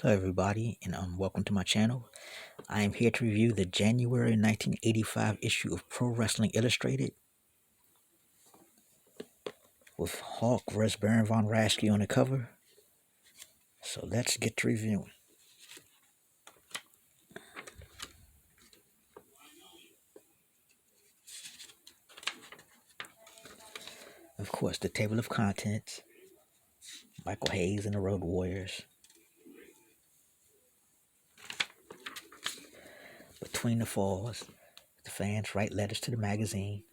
Hello, everybody, and welcome to my channel. I am here to review the January 1985 issue of Pro Wrestling Illustrated with Hulk vs. Baron Von Raschke on the cover. So let's get to reviewing. Of course, the table of contents: Michael Hayes and the Road Warriors. Between the Falls, the fans write letters to the magazine.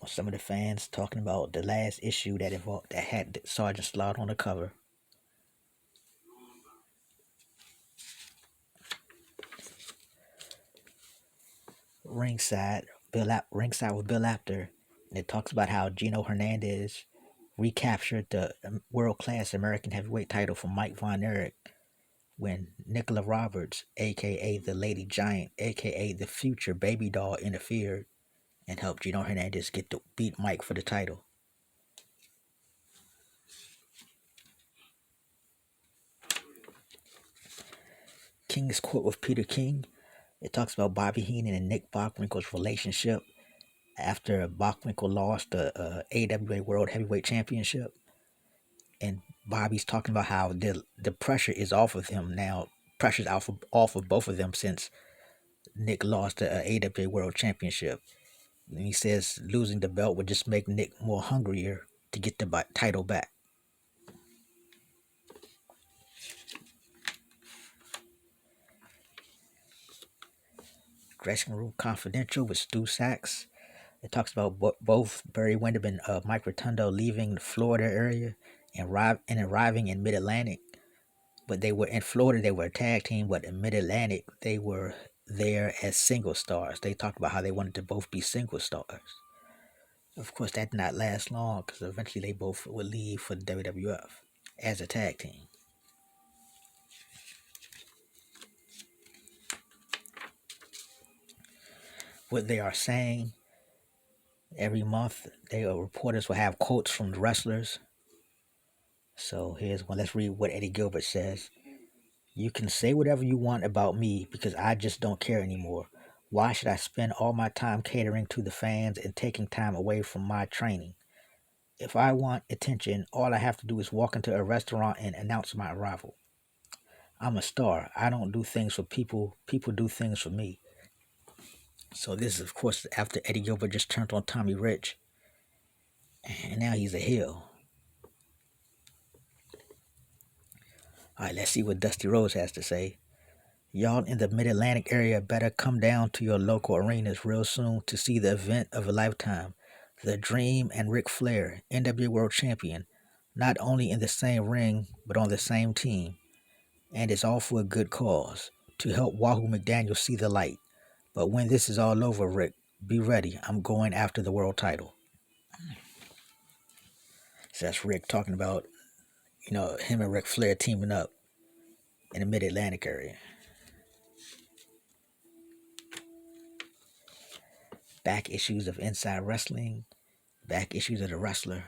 Some of the fans talking about the last issue that had Sergeant Slaughter on the cover. Ringside with Bill Apter, and it talks about how Gino Hernandez recaptured the world-class American heavyweight title from Mike Von Erich when Nicola Roberts, aka the Lady Giant, aka the future Baby Doll, interfered and helped Gino Hernandez beat Mike for the title. King's quote with Peter King. It talks about Bobby Heenan and Nick Bockwinkel's relationship after Bockwinkel lost the AWA World Heavyweight Championship. And Bobby's talking about how the pressure is off of him now. Pressure's off of both of them since Nick lost the AWA World Championship. And he says losing the belt would just make Nick more hungrier to get the title back. Dressing Room Confidential with Stu Sachs. It talks about both Barry Windham and Mike Rotundo leaving the Florida area and arriving in Mid-Atlantic. But they were in Florida, they were a tag team, but in Mid-Atlantic, they were there as single stars. They talked about how they wanted to both be single stars. Of course, that did not last long because eventually they both would leave for the WWF as a tag team. What they are saying: every month, reporters will have quotes from the wrestlers. So here's one. Let's read what Eddie Gilbert says. "You can say whatever you want about me because I just don't care anymore. Why should I spend all my time catering to the fans and taking time away from my training? If I want attention, all I have to do is walk into a restaurant and announce my arrival. I'm a star. I don't do things for people. People do things for me." So this is, of course, after Eddie Gilbert just turned on Tommy Rich. And now he's a heel. All right, let's see what Dusty Rhodes has to say. "Y'all in the Mid-Atlantic area better come down to your local arenas real soon to see the event of a lifetime. The Dream and Ric Flair, NWA World Champion, not only in the same ring, but on the same team. And it's all for a good cause, to help Wahoo McDaniel see the light. But when this is all over, Rick, be ready. I'm going after the world title." So that's Rick talking about, him and Ric Flair teaming up in the Mid-Atlantic area. Back issues of Inside Wrestling, back issues of The Wrestler.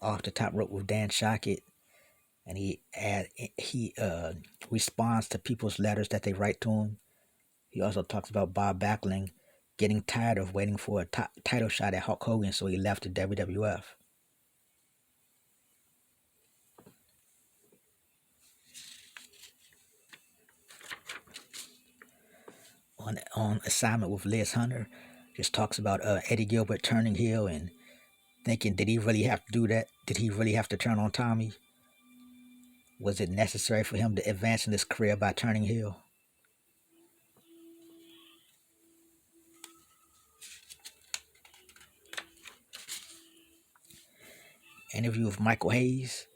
Off the Top Rope with Dan Shockett, and he responds to people's letters that they write to him. He also talks about Bob Backlund getting tired of waiting for a title shot at Hulk Hogan, so he left the WWF. On Assignment with Liz Hunter, just talks about Eddie Gilbert turning heel and thinking, did he really have to do that? Did he really have to turn on Tommy? Was it necessary for him to advance in his career by turning heel? Interview with Michael Hayes.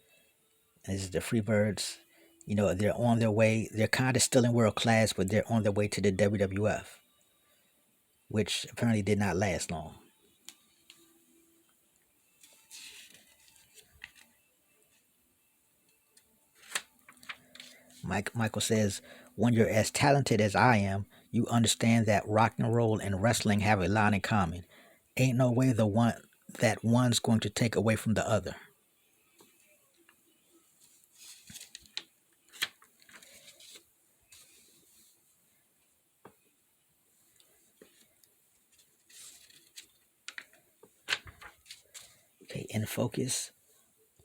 This is the Freebirds. They're on their way. They're kind of still in world class, but they're on their way to the WWF, which apparently did not last long. Michael says, "When you're as talented as I am, you understand that rock and roll and wrestling have a lot in common. Ain't no way that one's going to take away from the other. Okay, in focus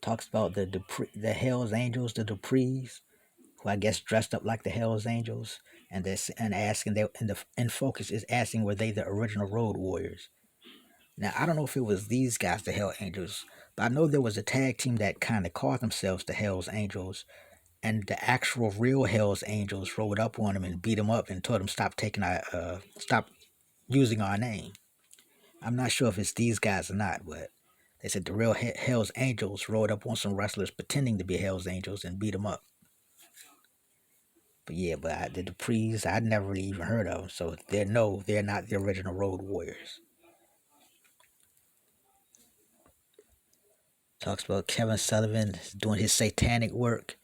talks about the Hell's Angels, the Duprees, who I guess dressed up like the Hell's Angels, and this and asking they and the in focus is asking were they the original Road Warriors. Now I don't know if it was these guys, the Hell Angels, but I know there was a tag team that kind of called themselves the Hell's Angels, and the actual real Hell's Angels rode up on him and beat him up and told him stop using our name. I'm not sure if it's these guys or not, but they said the real Hell's Angels rode up on some wrestlers pretending to be Hell's Angels and beat them up. But yeah, the Duprees, I'd never really even heard of them, so they're not the original Road Warriors. Talks about Kevin Sullivan doing his satanic work.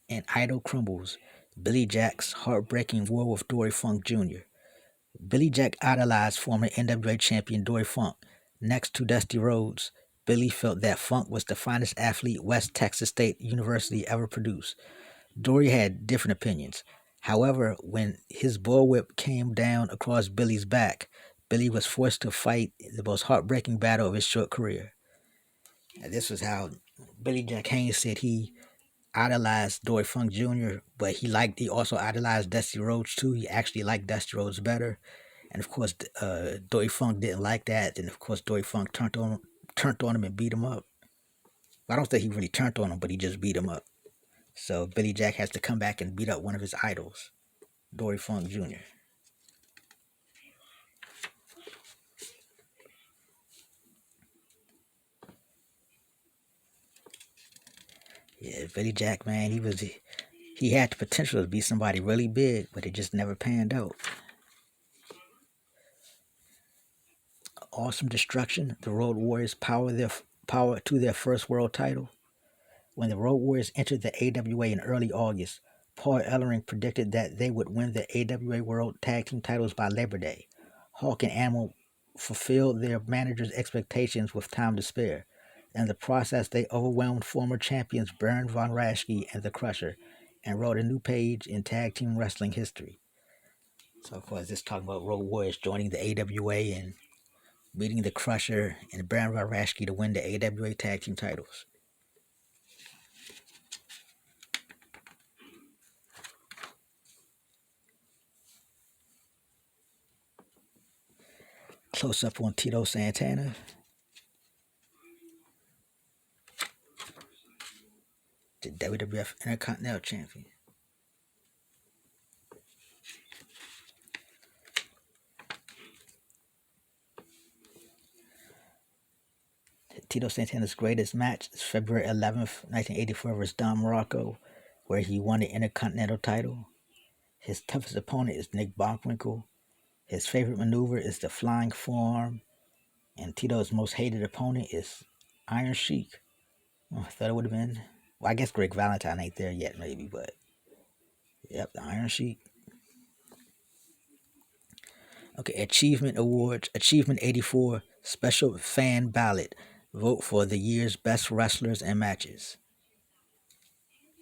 And Idol crumbles. Billy Jack's heartbreaking war with Dory Funk Jr. Billy Jack idolized former NWA champion Dory Funk. Next to Dusty Rhodes, Billy felt that Funk was the finest athlete West Texas State University ever produced. Dory had different opinions. However, when his bullwhip came down across Billy's back, Billy was forced to fight the most heartbreaking battle of his short career. And this was how Billy Jack Haynes said he idolized Dory Funk Jr., but he also idolized Dusty Rhodes too. He actually liked Dusty Rhodes better, and of course, Dory Funk didn't like that. And of course, Dory Funk turned on him and beat him up. I don't think he really turned on him, but he just beat him up. So Billy Jack has to come back and beat up one of his idols, Dory Funk Jr. Yeah, Billy Jack, man, he had the potential to be somebody really big, but it just never panned out. Awesome Destruction, the Road Warriors power to their first world title. When the Road Warriors entered the AWA in early August, Paul Ellering predicted that they would win the AWA World Tag Team titles by Labor Day. Hawk and Animal fulfilled their manager's expectations with time to spare. In the process, they overwhelmed former champions Baron von Raschke and the Crusher and wrote a new page in tag team wrestling history. So, of course, this talking about Road Warriors joining the AWA and beating the Crusher and Baron von Raschke to win the AWA tag team titles. Close up on Tito Santana. The WWF Intercontinental Champion. Tito Santana's greatest match is February 11th, 1984 versus Don Morocco, where he won the Intercontinental title. His toughest opponent is Nick Bockwinkel. His favorite maneuver is the flying forearm. And Tito's most hated opponent is Iron Sheik. Oh, I thought it would have been... Well, I guess Greg Valentine ain't there yet, maybe, but... Yep, the Iron Sheik. Okay, Achievement Awards. Achievement 84, Special Fan Ballot. Vote for the year's best wrestlers and matches.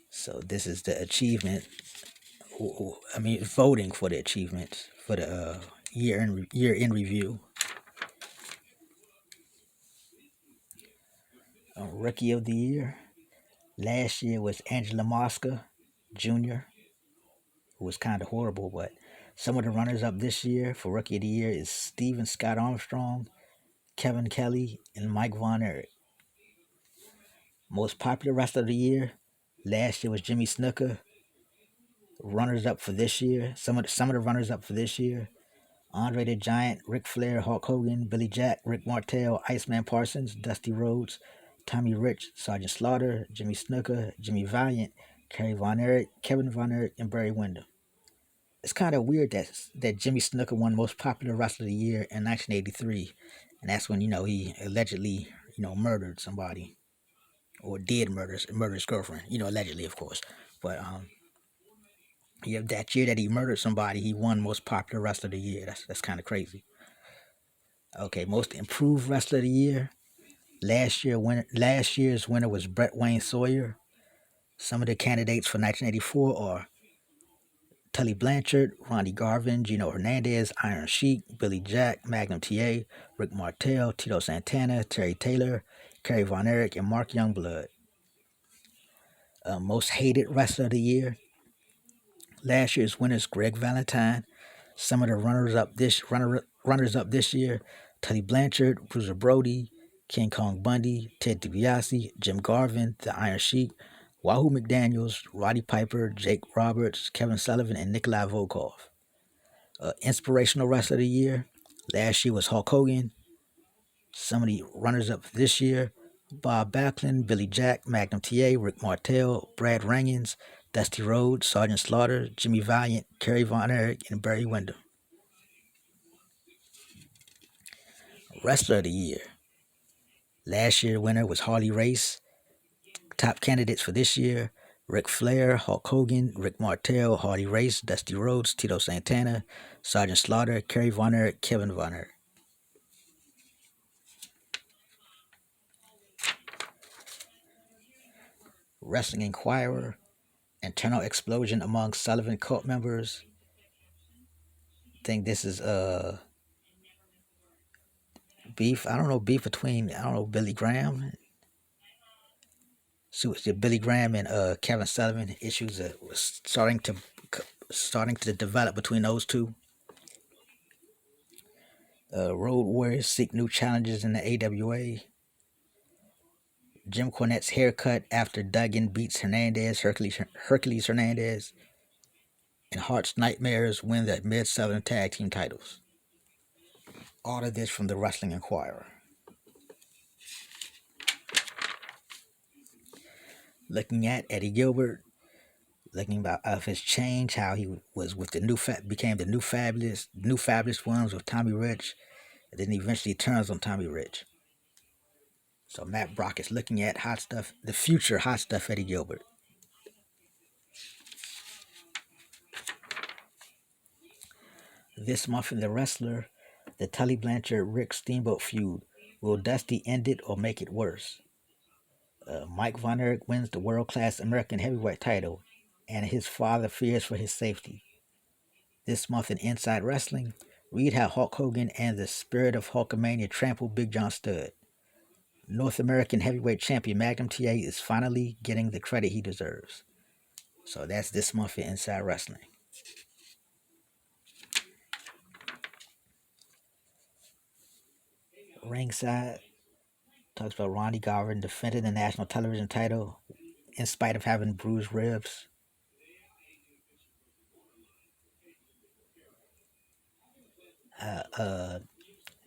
So this is the achievement. I mean, voting for the achievements for the year in review. Rookie of the year. Last year was Angela Mosca Jr., who was kind of horrible, but some of the runners up this year for Rookie of the Year is Steven Scott Armstrong, Kevin Kelly, and Mike Von Erich. Most popular wrestler of the year. Last year was Jimmy Snuka. Runners up for this year. Some of the runners up for this year: Andre the Giant, Ric Flair, Hulk Hogan, Billy Jack, Rick Martel, Iceman Parsons, Dusty Rhodes, Tommy Rich, Sergeant Slaughter, Jimmy Snuka, Jimmy Valiant, Kerry Von Erich, Kevin Von Erich, and Barry Windham. It's kind of weird that Jimmy Snuka won Most Popular Wrestler of the Year in 1983, and that's when he allegedly murdered somebody or did murder his girlfriend. Allegedly, of course. But yeah, that year that he murdered somebody, he won most popular wrestler of the year. That's kind of crazy. Okay, most improved wrestler of the year. Last year's winner was Brett Wayne Sawyer. Some of the candidates for 1984 are Tully Blanchard, Ronnie Garvin, Gino Hernandez, Iron Sheik, Billy Jack, Magnum TA, Rick Martel, Tito Santana, Terry Taylor, Kerry Von Erich, and Mark Youngblood. Most hated wrestler of the year. Last year's winners Greg Valentine. Some of the runners up this year: Tully Blanchard, Bruiser Brody, King Kong Bundy, Ted DiBiase, Jim Garvin, The Iron Sheik, Wahoo McDaniels, Roddy Piper, Jake Roberts, Kevin Sullivan, and Nikolai Volkov. Inspirational wrestler of the year. Last year was Hulk Hogan. Some of the runners up this year: Bob Backlund, Billy Jack, Magnum TA, Rick Martel, Brad Rheingans, Dusty Rhodes, Sergeant Slaughter, Jimmy Valiant, Kerry Von Erich, and Barry Windham. Wrestler of the year. Last year winner was Harley Race. Top candidates for this year: Ric Flair, Hulk Hogan, Rick Martel, Harley Race, Dusty Rhodes, Tito Santana, Sergeant Slaughter, Kerry Von Erich, Kevin Von Erich. Wrestling Inquirer. Internal explosion among Sullivan cult members. Think this is beef. I don't know, beef between Billy Graham. So Billy Graham and Kevin Sullivan. Issues that was starting to develop between those two. Road Warriors seek new challenges in the AWA. Jim Cornette's haircut after Duggan beats Hercules Hernandez. And Hart's Nightmares win the Mid-Southern Tag Team titles. All of this from the Wrestling Inquirer. Looking at Eddie Gilbert, looking about of his change, how he was with became the new fabulous ones with Tommy Rich, and then eventually turns on Tommy Rich. So Matt Brock is looking at hot stuff, the future hot stuff Eddie Gilbert. This month in The Wrestler, the Tully Blanchard Rick Steamboat feud. Will Dusty end it or make it worse? Mike Von Erich wins the world-class American heavyweight title, and his father fears for his safety. This month in Inside Wrestling, read how Hulk Hogan and the Spirit of Hulkamania trampled Big John Studd. North American heavyweight champion Magnum TA is finally getting the credit he deserves. So that's this month in Inside Wrestling. Ringside talks about Ronnie Garvin defending the national television title in spite of having bruised ribs.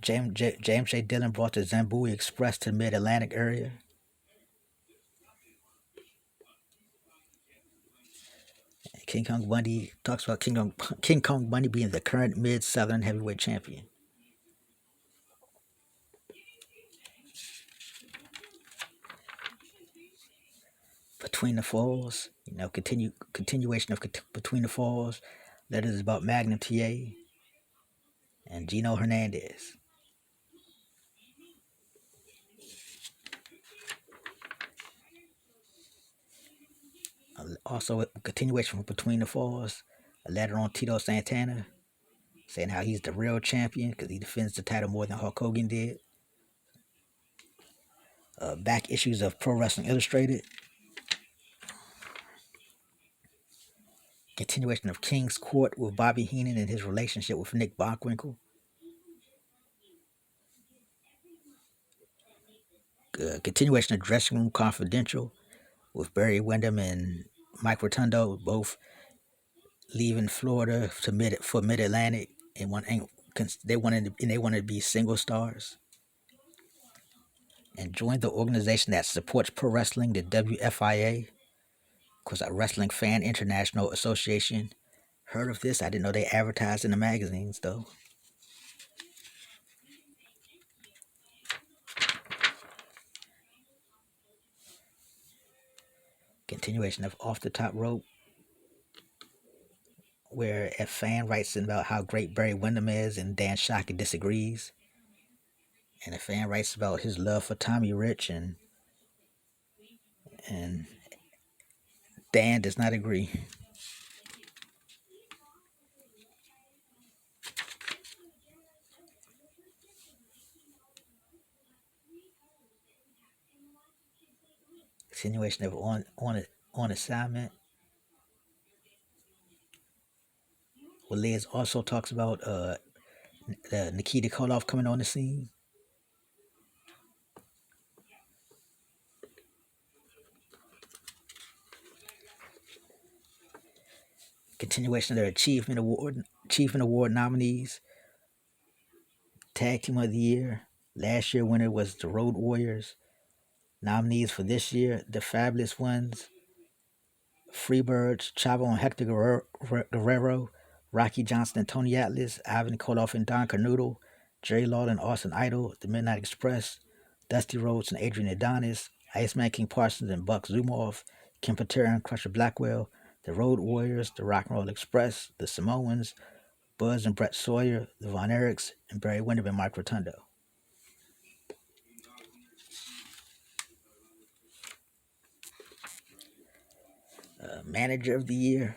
James J. Dillon brought the Zambui Express to the Mid-Atlantic area. King Kong Bundy talks about King Kong Bundy being the current Mid-Southern heavyweight champion. Between the Falls, continuation of Between the Falls. Letters about Magnum TA and Gino Hernandez. Also, a continuation from Between the Falls. A letter on Tito Santana, saying how he's the real champion because he defends the title more than Hulk Hogan did. Back issues of Pro Wrestling Illustrated. Continuation of King's Court with Bobby Heenan and his relationship with Nick Bockwinkel. Continuation of Dressing Room Confidential with Barry Windham and Mike Rotundo, both leaving Florida for Mid Atlantic, and they wanted to be single stars. And joined the organization that supports pro wrestling, the WFIA, because a Wrestling Fan International Association. Heard of this? I didn't know they advertised in the magazines though. Continuation of Off the Top Rope, where a fan writes about how great Barry Windham is and Dan Shockey disagrees. And a fan writes about his love for Tommy Rich and Dan does not agree. Continuation of on assignment. Well, Liz also talks about Nikita Koloff coming on the scene. Continuation of their Achievement Award nominees. Tag Team of the Year. Last year winner was the Road Warriors. Nominees for this year, the Fabulous Ones, Freebirds, Chavo and Hector Guerrero, Rocky Johnson and Tony Atlas, Ivan Koloff and Don Carnudo, Jerry Lawler and Austin Idol, The Midnight Express, Dusty Rhodes and Adrian Adonis, Iceman King Parsons and Buck Zumhofe, Kim Patera and Crusher Blackwell, The Road Warriors, The Rock and Roll Express, The Samoans, Buzz and Brett Sawyer, The Von Erichs, and Barry Windham and Mike Rotundo. Manager of the Year.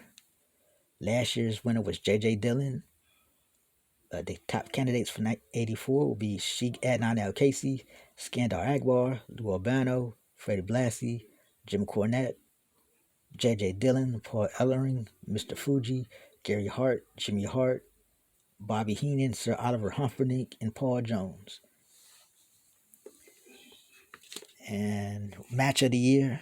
Last year's winner was J.J. Dillon. The top candidates for 84 will be Sheik Adnan Al-Kaisi, Skandar Akbar, Lou Albano, Freddie Blassie, Jim Cornette, J.J. Dillon, Paul Ellering, Mr. Fuji, Gary Hart, Jimmy Hart, Bobby Heenan, Sir Oliver Humperdinck, and Paul Jones. And match of the year.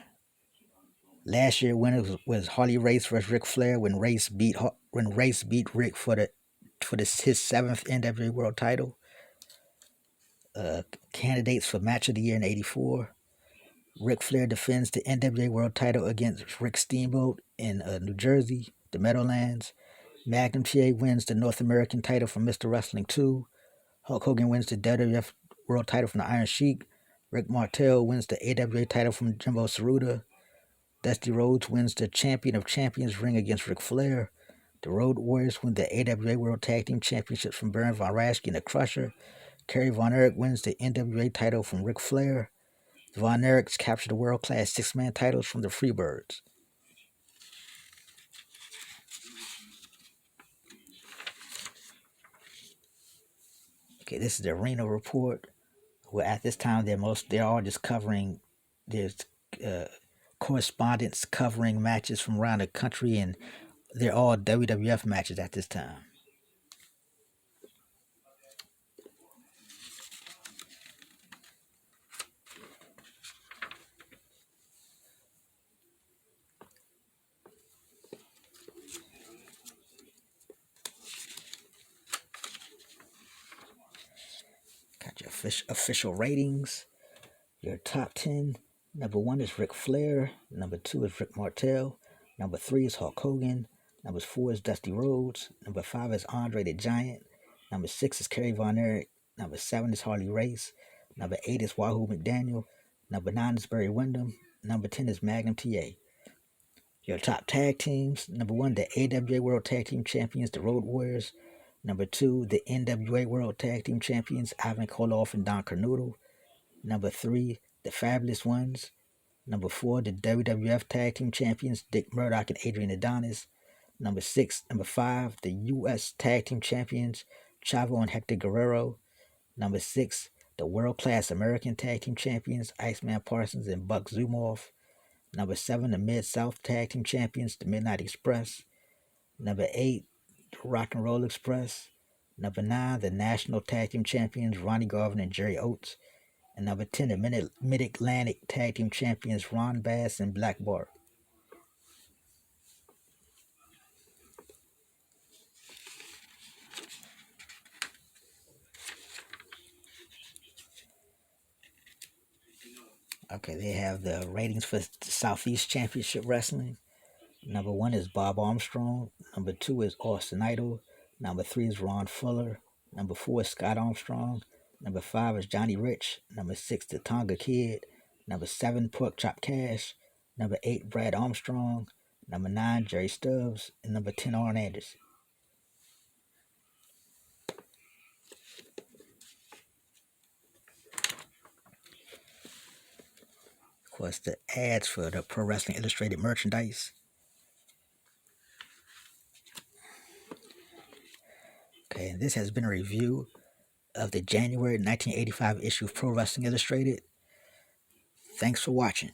Last year winner was Harley Race versus Ric Flair when Race beat Rick for his seventh NWA World Title. Candidates for match of the year in '84. Ric Flair defends the NWA World Title against Rick Steamboat in New Jersey, the Meadowlands. Magnum TA wins the North American title from Mr. Wrestling 2. Hulk Hogan wins the WWF World Title from the Iron Sheik. Rick Martel wins the AWA title from Jimbo Saruta. Dusty Rhodes wins the Champion of Champions ring against Ric Flair. The Road Warriors win the AWA World Tag Team Championships from Baron Von Raschke and the Crusher. Kerry Von Erich wins the NWA title from Ric Flair. The Von Erichs capture the world-class six-man titles from the Freebirds. Okay, this is the Arena Report. Where at this time they're all just covering. There's correspondents covering matches from around the country, and they're all WWF matches at this time. Got your official ratings. Your top 10. Number 1 is Ric Flair. Number 2 is Rick Martel. Number 3 is Hulk Hogan. Number 4 is Dusty Rhodes. Number 5 is Andre the Giant. Number 6 is Kerry Von Erich. Number 7 is Harley Race. Number 8 is Wahoo McDaniel. Number 9 is Barry Windham. Number 10 is Magnum TA. Your top tag teams. Number 1, the AWA World Tag Team Champions, the Road Warriors. Number 2, the NWA World Tag Team Champions, Ivan Koloff and Don Carnudo. Number 3, the Fabulous Ones. Number 4, the WWF Tag Team Champions, Dick Murdoch and Adrian Adonis. Number 5, the U.S. Tag Team Champions, Chavo and Hector Guerrero. Number 6, the World Class American Tag Team Champions, Iceman Parsons and Buck Zumhofe. Number 7, the Mid-South Tag Team Champions, the Midnight Express. Number 8, the Rock and Roll Express. Number 9, the National Tag Team Champions, Ronnie Garvin and Jerry Oates. And number 10, the Mid-Atlantic Tag Team Champions, Ron Bass and Black Bart. Okay, they have the ratings for Southeast Championship Wrestling. Number 1 is Bob Armstrong. Number 2 is Austin Idol. Number 3 is Ron Fuller. Number 4 is Scott Armstrong. Number 5 is Johnny Rich. Number 6, the Tonga Kid. Number 7, Pork Chop Cash. Number 8, Brad Armstrong. Number 9, Jerry Stubbs. And number 10, Arn Anderson. Of course, the ads for the Pro Wrestling Illustrated merchandise. Okay, and this has been a review of the January 1985 issue of Pro Wrestling Illustrated. Thanks for watching.